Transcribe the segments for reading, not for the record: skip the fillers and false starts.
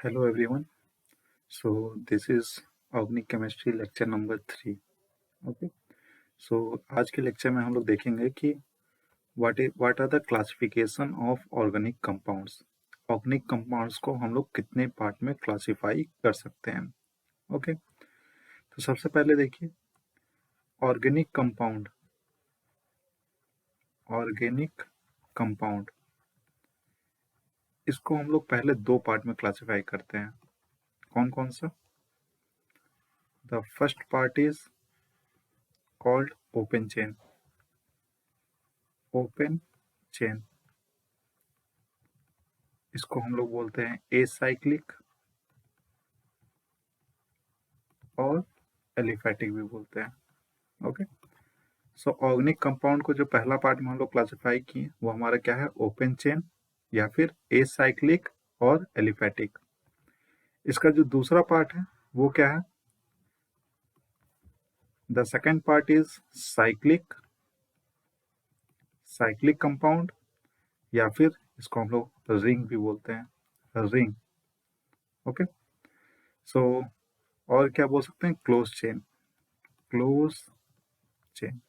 Hello everyone. So this is Organic Chemistry lecture number 3. Okay. So आज के lecture में हम लोग देखेंगे कि what are the classification of organic compounds. Organic compounds को हम लोग कितने पार्ट में क्लासिफाई कर सकते हैं. ओके तो सबसे पहले देखिए ऑर्गेनिक कंपाउंड इसको हम लोग पहले दो पार्ट में क्लासिफाई करते हैं. कौन कौन सा? The first part is called open chain. इसको हम लोग बोलते हैं एसाइक्लिक और एलिफैटिक भी बोलते हैं. ओके सो ऑर्गेनिक कंपाउंड को जो पहला पार्ट में हम लोग क्लासिफाई किए वो हमारा क्या है? ओपन चेन या फिर एसाइक्लिक और एलिफैटिक. इसका जो दूसरा पार्ट है वो क्या है? The second part is cyclic compound या फिर इसको हम लोग रिंग भी बोलते हैं. रिंग. ओके सो और क्या बोल सकते हैं? Close chain.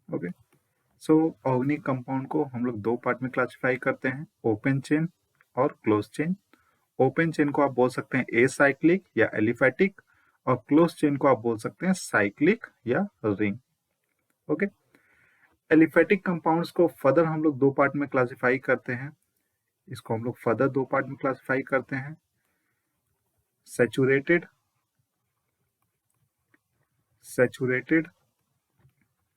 Okay so organic compound को हम लोग दो पार्ट में क्लासिफाई करते हैं, ओपन चेन और क्लोज चेन. ओपन चेन को आप बोल सकते हैं एसाइक्लिक या एलिफैटिक और क्लोज चेन को आप बोल सकते हैं साइक्लिक या रिंग. ओके एलिफैटिक कंपाउंड्स को फर्दर हम लोग दो पार्ट में क्लासिफाई करते हैं. इसको हम लोग फर्दर दो पार्ट में क्लासिफाई करते हैं, saturated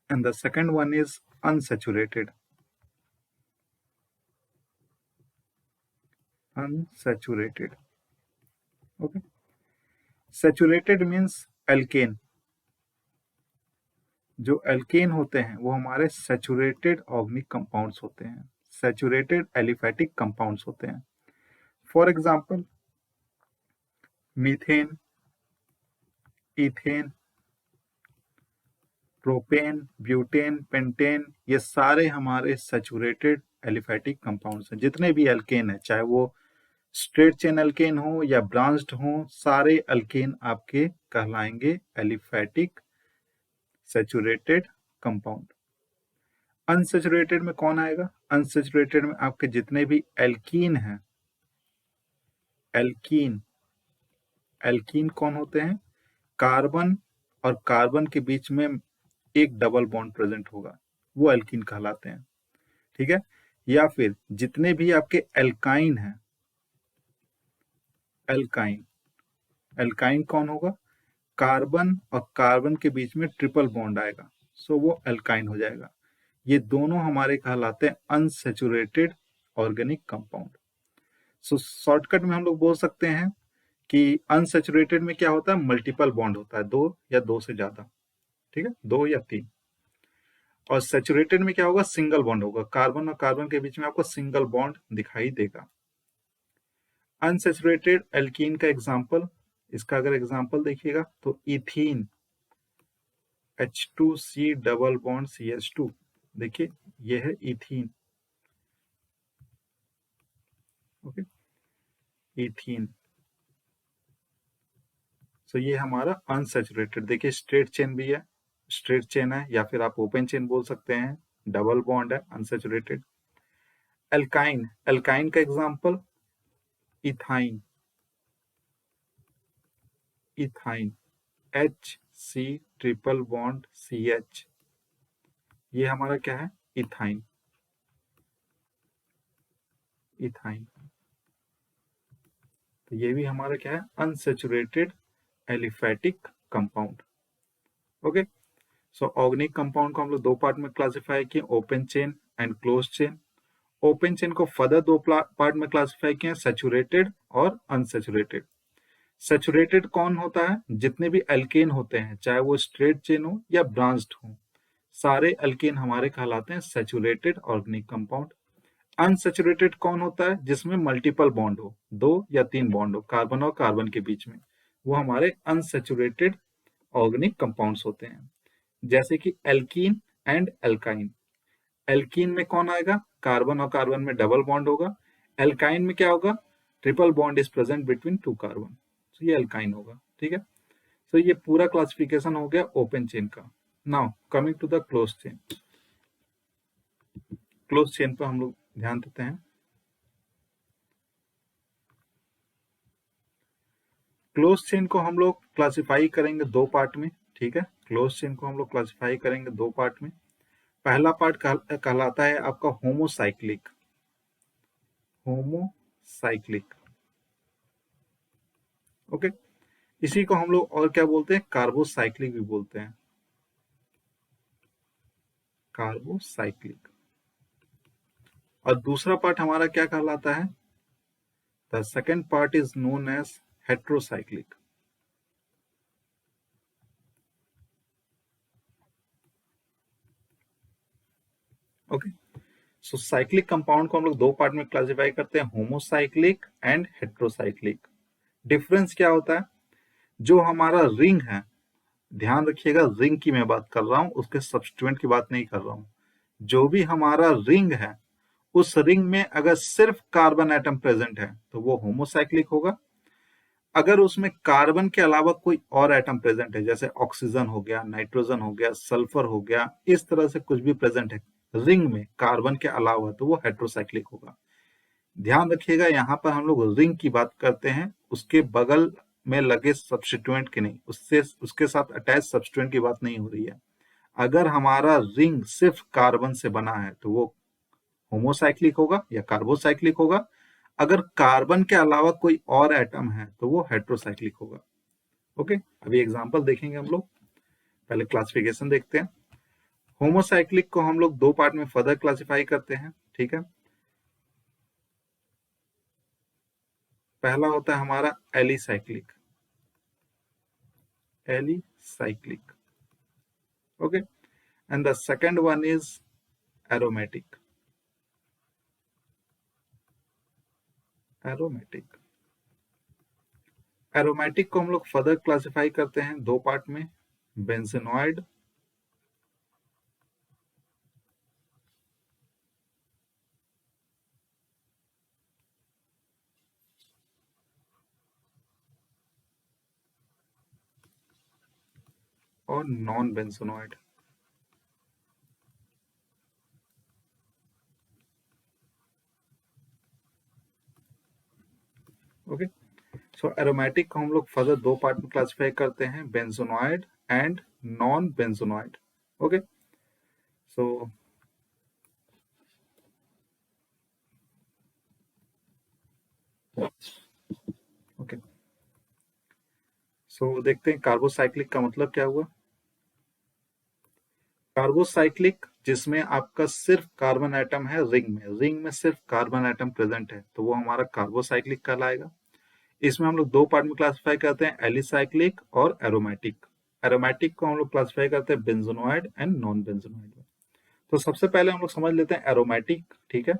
and the second one is unsaturated. Okay saturated means alkane. जो एल्केन होते हैं वो हमारे सैचुरेटेड ऑर्गेनिक कंपाउंड्स होते हैं, सैचुरेटेड एलिफैटिक कंपाउंड्स होते हैं. For example methane, ethane, propane, butane, pentane, ये सारे हमारे सैचुरेटेड एलिफैटिक कंपाउंड्स हैं. जितने भी एल्केन है, चाहे वो स्ट्रेट चेन एल्केन हो या ब्रांच्ड हो, सारे एल्केन आपके कहलाएंगे एलिफैटिक सैचुरेटेड कंपाउंड. अनसैचुरेटेड में कौन आएगा? अनसैचुरेटेड में आपके जितने भी एल्कीन हैं, एल्कीन कौन होते हैं? कार्बन और कार्बन के बीच में एक डबल बॉन्ड प्रेजेंट होगा, वो एल्कीन कहलाते हैं. ठीक है. या फिर जितने भी आपके एल्काइन हैं, एल्काइन कौन होगा? कार्बन और कार्बन के बीच में ट्रिपल बॉन्ड आएगा, सो वो एल्काइन हो जाएगा. ये दोनों हमारे कहलाते हैं अनसैचुरेटेड ऑर्गेनिक कंपाउंड. सो शॉर्टकट में हम लोग बोल सकते हैं कि अनसैचुरेटेड में क्या होता है? मल्टीपल बॉन्ड होता है, दो या दो से ज्यादा. ठीक है, दो या तीन. और सैचुरेटेड में क्या होगा? सिंगल बॉन्ड होगा, कार्बन और कार्बन के बीच में आपको सिंगल बॉन्ड दिखाई देगा. अनसैचुरेटेड एल्कीन का एग्जांपल, इसका अगर एग्जांपल देखिएगा तो ethene, H2C double bond CH2. देखिए ये है इथीन. Okay ethene. सो ये हमारा अनसैचुरेटेड. देखिए स्ट्रेट चेन भी है, स्ट्रेट चेन है, या फिर आप ओपन चेन बोल सकते हैं, डबल बॉन्ड है, अनसैचुरेटेड. एल्काइन का example ethyne, HC triple bond CH. ये हमारा क्या है? इथाइन. तो ये भी हमारा क्या है? Unsaturated aliphatic compound. Okay so organic compound को हम लोग दो पार्ट में क्लासिफाई किए, open chain and close chain. Open chain को फर्दर दो पार्ट में क्लासिफाई किए, सैचुरेटेड और अनसैचुरेटेड. सैचुरेटेड कौन होता है? जितने भी एल्केन होते हैं, चाहे वो स्ट्रेट चेन हो या ब्रांच्ड हो, सारे एल्केन हमारे कहलाते हैं सैचुरेटेड ऑर्गेनिक कंपाउंड. अनसैचुरेटेड कौन होता है? जिसमें मल्टीपल बॉन्ड हो, दो या तीन बॉन्ड हो कार्बन और कार्बन के बीच में, वो हमारे अनसैचुरेटेड ऑर्गेनिक कंपाउंड्स होते हैं. जैसे कि एल्कीन एंड एल्काइन. एल्कीन में कौन आएगा? कार्बन और कार्बन में डबल बॉन्ड होगा. एल्काइन में क्या होगा? Triple bond is present between two carbon, तो ये अल्काइन होगा। ठीक है, तो ये पूरा क्लासिफिकेशन हो गया ओपन चेन का। Now coming to the close chain. Close chain पर हम लोग ध्यान देते हैं। क्लोज चेन को हम लोग क्लासिफाई करेंगे दो पार्ट में। ठीक है, क्लोज चेन को हम लोग क्लासिफाई करेंगे दो पार्ट में। पहला पार्ट कहलाता है आपका होमोसाइक्लिक। Homocyclic, okay. इसी को हम लोग और क्या बोलते हैं, कार्बोसाइक्लिक भी बोलते हैं, कार्बोसाइक्लिक। और दूसरा पार्ट हमारा क्या कहलाता है, the second part is known as heterocyclic. Okay, so cyclic compound को हम लोग दो पार्ट में क्लासिफाई करते हैं, होमोसाइक्लिक एंड हेट्रोसाइक्लिक। डिफरेंस क्या होता है, जो हमारा रिंग है, ध्यान रखिएगा रिंग की मैं बात कर रहा हूं, उसके सब्स्टिट्यूएंट की बात नहीं कर रहा हूं। जो भी हमारा रिंग है, उस रिंग में अगर सिर्फ कार्बन एटम प्रेजेंट है तो वो होमोसाइक्लिक होगा। अगर उसमें कार्बन के अलावा कोई और एटम प्रेजेंट है, जैसे ऑक्सीजन हो गया, नाइट्रोजन हो गया, सल्फर हो गया, इस तरह से कुछ भी प्रेजेंट है रिंग में कार्बन के अलावा, तो वो हेट्रोसाइक्लिक होगा। ध्यान रखिएगा यहाँ पर हम लोग रिंग की बात करते हैं, उसके बगल में लगे सब्स्टिट्यूएंट की नहीं, उससे उसके साथ अटैच सब्स्टिट्यूएंट की बात नहीं हो रही है। अगर हमारा रिंग सिर्फ कार्बन से बना है तो वो होमोसाइक्लिक होगा या कार्बोसाइक्लिक होगा। अगर कार्बन के अलावा कोई और एटम है तो वो हेट्रोसाइक्लिक होगा। ओके, अभी एग्जांपल देखेंगे हम लोग, पहले क्लासिफिकेशन देखते हैं। होमोसाइक्लिक को हम लोग दो पार्ट में फर्दर क्लासिफाई करते हैं। ठीक है, पहला होता है हमारा alicyclic, alicyclic, okay. And the second one is aromatic, aromatic. Aromatic को हम लोग फर्दर क्लासिफाई करते हैं दो पार्ट में, बेंजेनॉइड और नॉन बेंजेनॉइड। ओके, सो एरोमेटिक को हम लोग फर्दर दो पार्ट में क्लासिफाई करते हैं, benzenoid and non benzenoid. Okay, so okay, so देखते हैं कार्बोसाइक्लिक का मतलब क्या हुआ। कार्बोसाइक्लिक जिसमें आपका सिर्फ कार्बन एटम है रिंग में सिर्फ कार्बन एटम प्रेजेंट है, तो वो हमारा कार्बोसाइक्लिक कहलाएगा। इसमें हम लोग दो पार्ट में क्लासिफाई करते हैं, एलिसाइक्लिक और एरोमेटिक। एरोमेटिक को हम लोग क्लासिफाई करते हैं बेंजोनॉइड एंड नॉन बेंजोनॉइड में। तो सबसे पहले हम लोग समझ लेते हैं एरोमेटिक। ठीक है,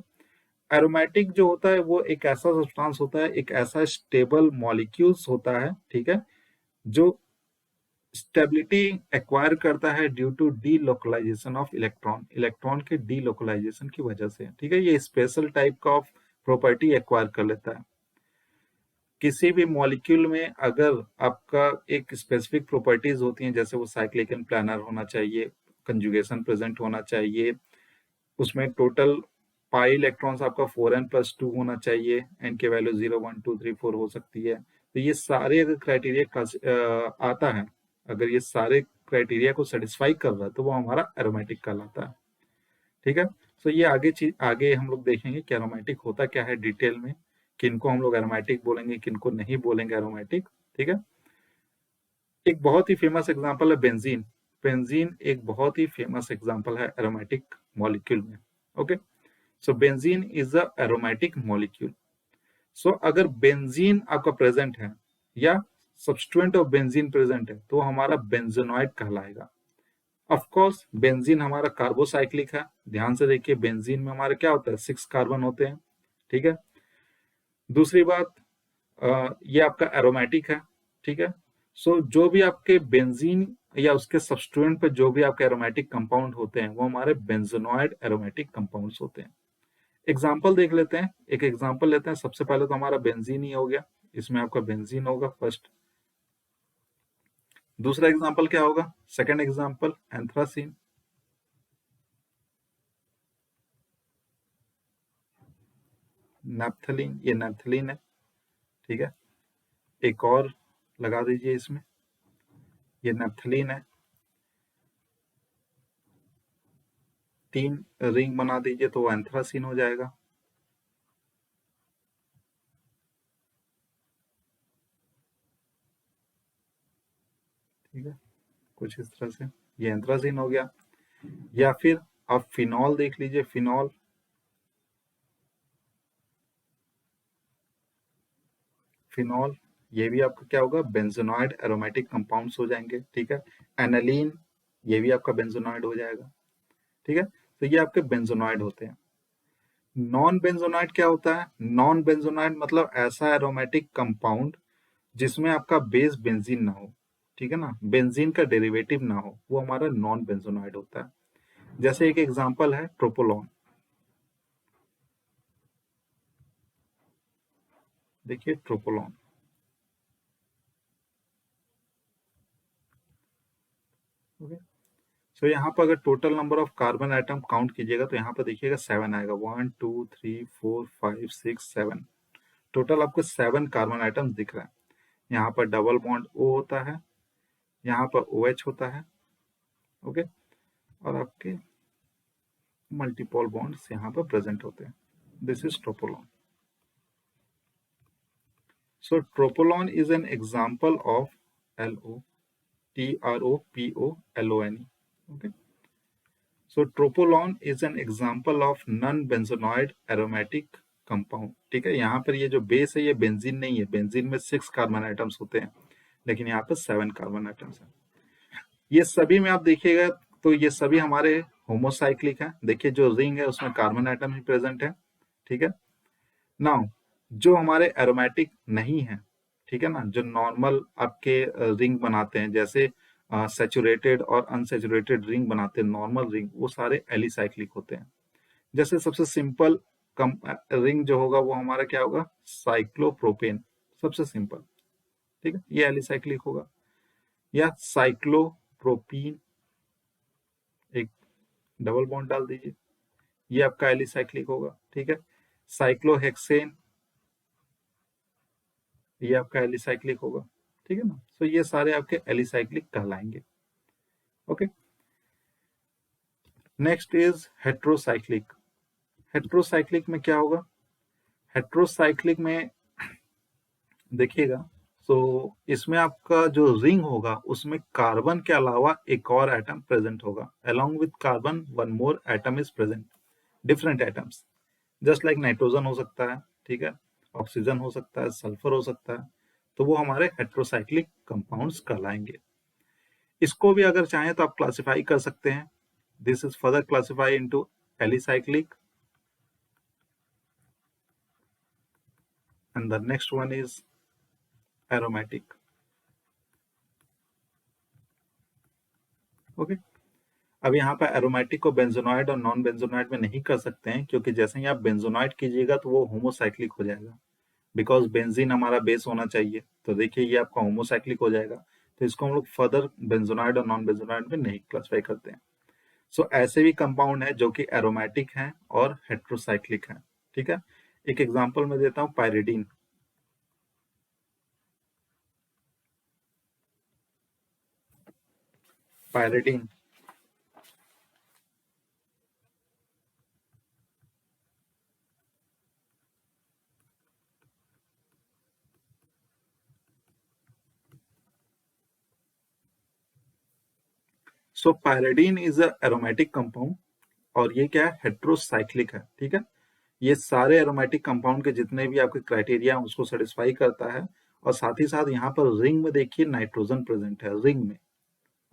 एरोमेटिक जो होता है वो एक ऐसा सब्सटेंस होता है, एक ऐसा स्टेबल मॉलिक्यूल्स होता है, ठीक है, जो स्टेबिलिटी एक्वायर करता है due to delocalisation of electron, electron के डी लोकलाइजेशन की वजह से। ठीक है, ये स्पेशल टाइप का ऑफ प्रॉपर्टी एक्वायर कर लेता है। किसी भी मॉलिक्यूल में अगर आपका एक स्पेसिफिक प्रॉपर्टीज होती हैं, जैसे वो साइक्लिक एंड प्लानर होना चाहिए, कंजुगेशन प्रेजेंट होना चाहिए, उसमें टोटल पाई इलेक्ट्रॉन्स आपका 4n+2 होना चाहिए, एन के वैल्यू 0 1 2 3 4 हो सकती है। तो ये सारे अगर क्राइटेरिया आता है, अगर ये सारे क्राइटेरिया को सेटिस्फाई कर रहा है तो वो हमारा एरोमेटिक कहलाता है। ठीक है, तो ये आगे हम लोग देखेंगे कि एरोमेटिक होता क्या है डिटेल में, किनको हम लोग एरोमेटिक बोलेंगे, किनको नहीं बोलेंगे एरोमेटिक। ठीक है, एक बहुत ही फेमस एग्जांपल है बेंजीन। बेंजीन एक बहुत ही फेमस एग्जांपल है एरोमेटिक मॉलिक्यूल में। Okay, so benzene is a aromatic molecule. So अगर बेंजीन आपका प्रेजेंट है या सब्स्टिट्यूएंट ऑफ बेंजीन प्रेजेंट है तो हमारा बेंजोनॉइड कहलाएगा। ऑफ कोर्स बेंजीन हमारा कार्बोसाइक्लिक है, ध्यान से देखिए बेंजीन में हमारे क्या होता है, 6 कार्बन होते हैं। ठीक है, दूसरी बात ये आपका एरोमेटिक है। ठीक है, सो जो भी आपके बेंजीन या उसके सब्स्टिट्यूएंट पे जो भी आपके एरोमेटिक कंपाउंड होते हैं वो हमारे बेंजोनॉइड एरोमेटिक कंपाउंड्स होते हैं। एग्जाम्पल देख लेते हैं, एक एग्जाम्पल लेते हैं। सबसे पहले तो हमारा बेंजीन ही हो गया, इसमें आपका बेंजीन होगा फर्स्ट। दूसरा एग्जाम्पल क्या होगा, सेकंड एग्जाम्पल एंथ्रासीन। नैप्थलीन, ये नैप्थलीन है, ठीक है। एक और लगा दीजिए इसमें, ये नैप्थलीन है। 3 रिंग बना दीजिए तो वो एंथ्रासीन हो जाएगा। ठीक है, कुछ इस तरह से ये एंथ्रासीन हो गया। या फिर आप फिनॉल देख लीजिए, फिनॉल। फिनॉल, ये भी आपका क्या होगा, बेंजोनॉइड एरोमेटिक कंपाउंड्स हो जाएंगे, ठीक है। एनालीन, ये भी आपका बेंजोनॉइड हो जाएगा, ठीक है। तो ये आपके बेंजोनॉइड होते हैं। नॉन बेंजोनॉइड क्या होता है, नॉन बेंजोनॉइड मतलब ऐसा एरोमेटिक कंपाउंड जिसमें आपका बेस बेंजीन ना हो, ठीक है ना, बेंजीन का डेरिवेटिव ना हो, वो हमारा नॉन बेंजोनॉइड होता है। जैसे एक एग्जांपल है ट्रोपोलॉन। देखिए ट्रोपोलॉन, ओके। सो यहाँ पर अगर total number of carbon atom count कीजिएगा तो यहाँ पर देखिएगा 7 आएगा, 1 2 3 4 5 6 7। टोटल आपको 7 कार्बन आइटम्स दिख रहा है। यहाँ पर डबल बॉन्ड O होता है, यहाँ पर OH होता है, ओके। और आपके मल्टीपल बॉन्ड्स यहाँ पर प्रेजेंट होते हैं। This is tropolone. So tropolone is an example of TROPOLONE, okay. So tropolone is an example of non-benzonoid aromatic compound, ठीक है। यहाँ पर ये जो बेस है ये बेंजीन नहीं है, बेंजीन में 6 कार्बन आइटम्स होते हैं, लेकिन यहाँ पर 7 कार्बन आइटम्स हैं। ये सभी में आप देखिएगा तो ये सभी हमारे होमोसाइक्लिक हैं। देखिए जो रिंग है उसमें कार्बन आइटम ही प्रेजेंट है, ठीक है। नाउ जो हमारे एरोमेटिक नहीं है, ठीक है ना, जो नॉर्मल आपके रिंग बनाते हैं, जैसे सैचुरेटेड और अनसैचुरेटेड रिंग बनाते हैं, नॉर्मल रिंग, वो सारे एलिसाइक्लिक होते हैं। जैसे सबसे सिंपल कम रिंग जो होगा वो हमारा क्या होगा, साइक्लोप्रोपेन, सबसे सिंपल, ठीक है, ये एलिसाइक्लिक होगा। या साइक्लोप्रोपीन, एक डबल बॉन्ड डाल दीजिए, ये आपका एलिसाइक्लिक होगा, ठीक है। साइक्लोहेक्सेन, ये आपका एलिसाइक्लिक होगा, ठीक है ना। सो ये सारे आपके एलिसाइक्लिक कहलाएंगे, okay. Next is heterocyclic. Heterocyclic में क्या होगा, हेट्रोसाइक्लिक में देखिएगा, सो इसमें आपका जो रिंग होगा उसमें कार्बन के अलावा एक और एटम प्रेजेंट होगा, along with carbon one more atom is present, different atoms, just like nitrogen हो सकता है, ठीक है, ऑक्सीजन हो सकता है, सल्फर हो सकता है। तो वो हमारे हेट्रोसाइक्लिक कंपाउंड्स कहलाएंगे। इसको भी अगर चाहें तो आप क्लासिफाई कर सकते हैं। This is further classify into alicyclic and the next one is aromatic, okay. अब यहाँ पर एरोमेटिक को बेंजोनॉइड और नॉन बेंजोनॉइड में नहीं कर सकते हैं, क्योंकि जैसे ही आप बेंजोनॉइड कीजिएगा तो वो होमोसाइक्लिक हो जाएगा, बिकॉज बेंजीन हमारा बेस होना चाहिए। तो देखिए ये आपका होमोसाइक्लिक हो जाएगा, तो इसको हम लोग फर्दर बेंजोनॉइड और नॉन बेंजोनॉइड में नहीं क्लासिफाई करते हैं। सो ऐसे भी कंपाउंड है जो कि एरोमेटिक हैं और हेट्रोसाइक्लिक हैं, ठीक है। एक एग्जांपल मैं देता हूं, pyridine. Pyridine, so pyridine is a aromatic compound और ये क्या है, हेट्रोसाइक्लिक है, ठीक है। ये सारे एरोमेटिक कंपाउंड के जितने भी आपके क्राइटेरिया उसको सेटिस्फाई करता है। और साथ ही साथ यहाँ पर रिंग में देखिए नाइट्रोजन प्रेजेंट है रिंग में,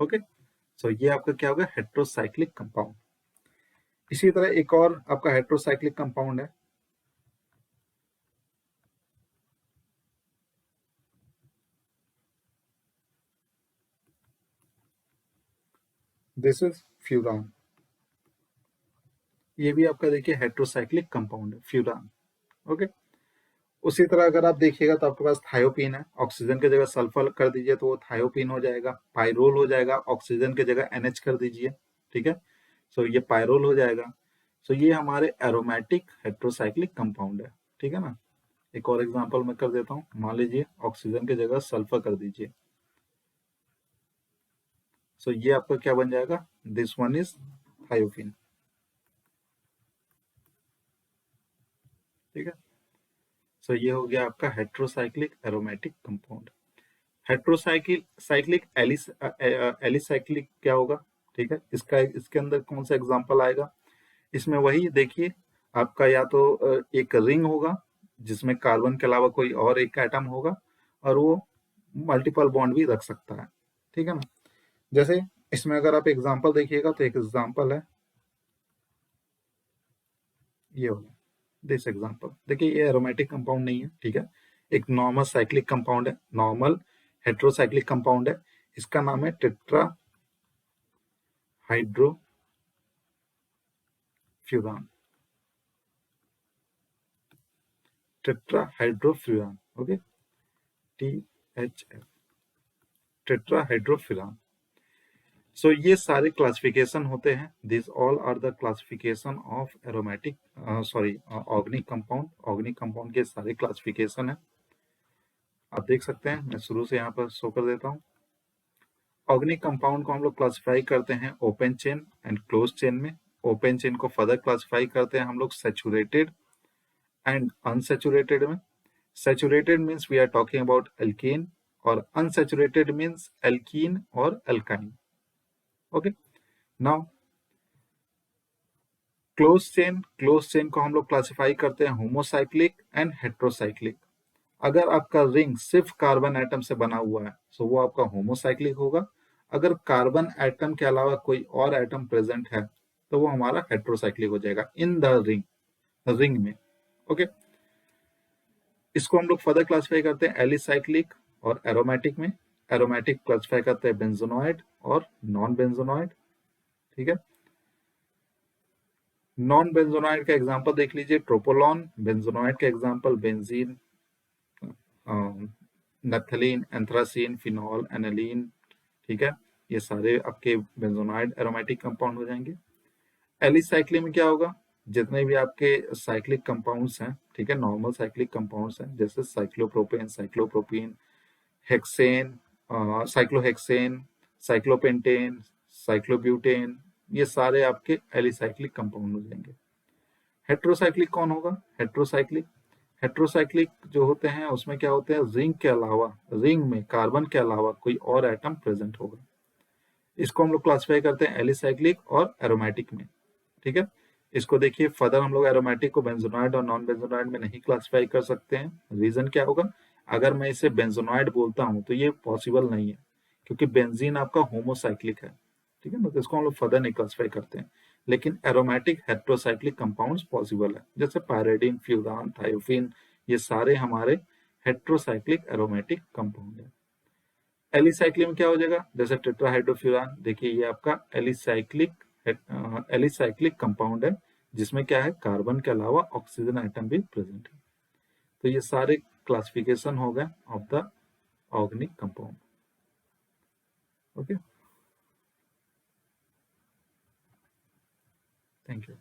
ओके। सो ये आपका क्या होगा, हेट्रोसाइक्लिक कंपाउंड। इसी तरह एक और आपका हेट्रोसाइक्लिक कंपाउंड है, दिस इज फ्यूरान। ये भी आपका देखिए हेट्रोसाइक्लिक कंपाउंड है, फ्यूरान। ओके, उसी तरह अगर आप देखिएगा तो आपके पास थायोपीन है, ऑक्सीजन की जगह सल्फर कर दीजिए तो वो थायोपीन हो जाएगा। पाइरोल हो जाएगा, ऑक्सीजन की जगह NH कर दीजिए, ठीक है, सो ये पाइरोल हो जाएगा। सो ये हमारे एरोमेटिक हेट्रोसाइक्लिक कंपाउंड है, ठीक है ना। एक और एग्जांपल मैं कर देता हूँ, मान लीजिए ऑक्सीजन की जगह सल्फर कर दीजिए, सो ये आपका क्या बन जाएगा, दिस वन इज थायोपीन, ठीक है। सो ये हो गया आपका heterocyclic aromatic compound. Heterocyclic cyclic alicyclic क्या होगा, ठीक है, इसका इसके अंदर कौन सा एग्जांपल आएगा, इसमें वही देखिए आपका या तो एक रिंग होगा जिसमें कार्बन के अलावा कोई और एक एटम होगा और वो मल्टीपल बॉन्ड भी रख सकता है, ठीक है ना। जैसे इसमें अगर आप एग्जांपल देखिएगा तो एक एग्जांपल है ये होगा, दिस एग्जांपल देखिए, ये एरोमेटिक कंपाउंड नहीं है, ठीक है, एक नॉर्मल साइक्लिक कंपाउंड है, नॉर्मल हेट्रोसाइक्लिक कंपाउंड है, इसका नाम है tetrahydrofuran, tetrahydrofuran, okay, THF, tetrahydrofuran. So ये सारे क्लासिफिकेशन होते हैं, this all are the classification of aromatic sorry organic compound. Organic compound के सारे क्लासिफिकेशन है, आप देख सकते हैं, मैं शुरू से यहाँ पर शो कर देता हूँ। ऑर्गेनिक कंपाउंड को हम लोग क्लासिफाई करते हैं open chain and close chain में। ओपन चेन को फर्दर क्लासिफाई करते हैं हम लोग सैचुरेटेड एंड अनसैचुरेटेड में। Saturated means we are talking about alkane और अनसैचुरेटेड मीन्स एल्कीन और alkyne, okay. Now close chain को हम लोग क्लासिफाई करते हैं होमोसाइक्लिक एंड हेट्रोसाइक्लिक। अगर आपका रिंग सिर्फ कार्बन एटम से बना हुआ है तो वो आपका होमोसाइक्लिक होगा। अगर कार्बन एटम के अलावा कोई और एटम प्रेजेंट है तो वो हमारा हेट्रोसाइक्लिक हो जाएगा इन द रिंग में, ओके। इसको हम लोग फर्दर क्लासिफाई करते हैं एलिसाइक्लिक और एरोमेटिक में। एरोमेटिक क्लासिफाई करते हैं बेंजोनॉइड और नॉन बेंजोनॉइड, ठीक है। नॉन बेंजोनॉइड का एग्जांपल देख लीजिए ट्रोपोलॉन, बेंजोनॉइड का example benzene, naphthalene, anthracene, phenol, aniline, ठीक है, ये सारे आपके बेंजोनाइड एरोमेटिक कंपाउंड हो जाएंगे। एलिसाइक्लिक में क्या होगा, जितने भी आपके साइक्लिक कंपाउंड्स हैं, ठीक है, नॉर्मल साइक्लिक कंपाउंड्स हैं, जैसे cyclopropane, cyclopropene, hexane, cyclohexane, cyclopentane, cyclobutane, ये सारे आपके एलिसाइक्लिक कंपाउंड हो जाएंगे। हेट्रोसाइक्लिक कौन होगा, हेट्रोसाइक्लिक जो होते हैं उसमें क्या होते हैं, रिंग के अलावा, रिंग में कार्बन के अलावा कोई और एटम प्रेजेंट होगा। इसको हम लोग क्लासिफाई करते हैं एलिसाइक्लिक और एरोमेटिक में, ठीक है। इसको देखिए फर्दर हम लोग एरोमेटिक को बेंजोनॉइड और नॉन बेंजोनॉइड में नहीं क्लासिफाई कर सकते हैं। रीजन क्या होगा, अगर मैं इसे बेंजोनॉइड बोलता हूं तो ये पॉसिबल नहीं है क्योंकि बेंजीन आपका होमोसाइक्लिक है, ठीक है ना, तो इसको हम लोग फर्दर नहीं क्लासिफाई करते हैं। लेकिन एरोमेटिक हेट्रोसाइक्लिक कंपाउंड्स पॉसिबल है, जैसे पायरेडिन, फ्यूरान, थायोफिन, ये सारे हमारे हेट्रोसाइक्लिक एरोमेटिक कंपाउंड है। एलिसाइक्लिक में क्या हो जाएगा, जैसे टेट्राहाइड्रोफ्यूरान, देखिए ये आपका एलिसाइक्लिक कंपाउंड है जिसमें क्या है, कार्बन के अलावा ऑक्सीजन आइटम भी प्रेजेंट है। तो ये सारे क्लासिफिकेशन हो गए of the organic compound, okay, thank you.